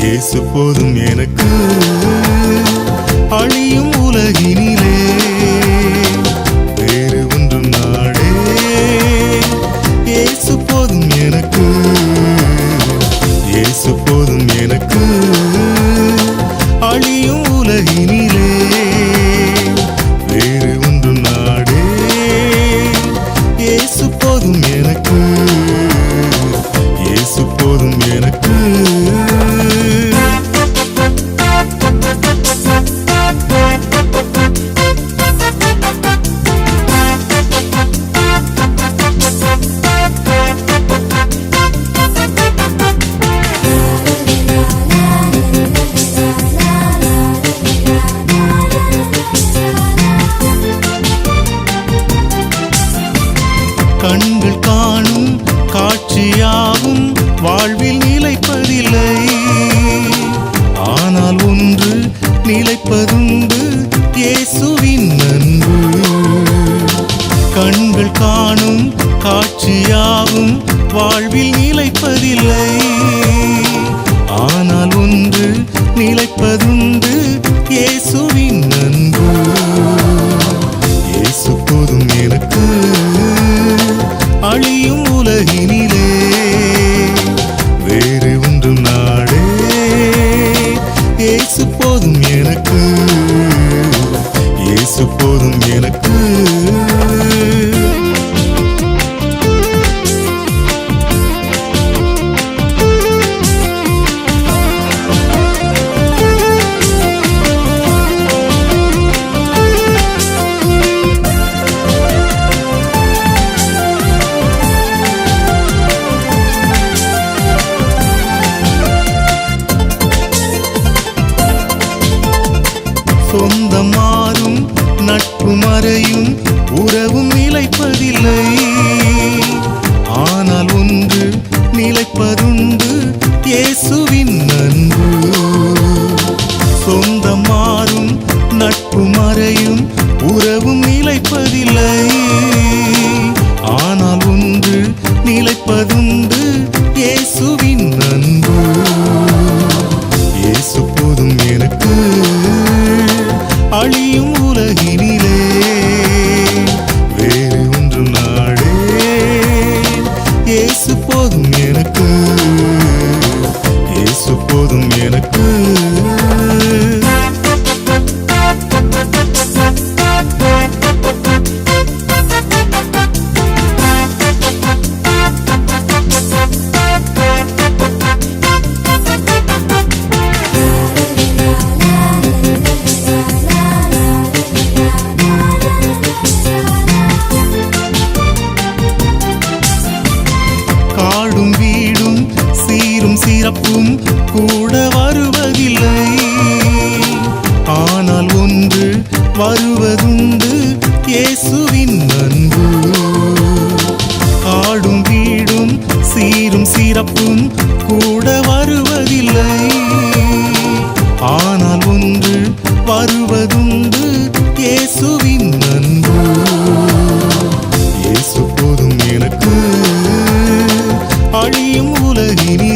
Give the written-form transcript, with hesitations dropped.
இயேசு போதும் எனக்கு அழியும் உலகினிலே வேறு ஒன்றும் நாடே இயேசு போதும் எனக்கு இயேசு போதும் எனக்கு அழியும் உலகினிலே வேறு ஒன்றும் நாடே இயேசு போதும் எனக்கு இயேசு போதும் எனக்கு கண்கள் காணும் காட்சியாகும் வாழ்வில் நிலைப்பதில்லை. ஆனால் ஒன்று நிலைப்பதுண்டு, இயேசுவின் அன்பு. கண்கள் காணும் காட்சியாகும் வாழ்வில் நிலைப்பதில்லை. ஆனால் ஒன்று நிலைப்பதுண்டு, இயேசுவின் அன்பு. இயேசு போதும் எனக்கு அழியும் உலகினிலே வேறு ஒன்றும் நாடே இயேசு போதும் எனக்கு இயேசு போதும் எனக்கு சொந்தம் மாறும், நட்பு மறையும், உறவும் நிலைப்பதில்லை. ஆனால் ஒன்று நிலைப்பதுண்டு, இயேசுவின் அன்பு. சொந்தம் மாறும், நட்பு மறையும், உறவும் நிலைப்பதில்லை. ஆனால் ஒன்று நிலைப்பதுண்டு, இயேசுவின் அன்பு. இயேசு போதும் எனக்கு அழியும் உலகினிலே வேறு ஒன்றும் நாடே இயேசு போதும் எனக்கு இயேசு போதும் எனக்கு காடும் வீடும் சீரும் சிறப்பும் கூட வருவதில்லை. ஆனால் ஒன்று வருவதுண்டு, இயேசுவின் அன்பு. காடும் வீடும் சீரும் சிறப்பும் கூட வருவதில்லை. ஆனால் ஒன்று வருவதுண்டு, இயேசுவின் அன்பு. இயேசு போதும் எனக்கு அழியும் உலகினி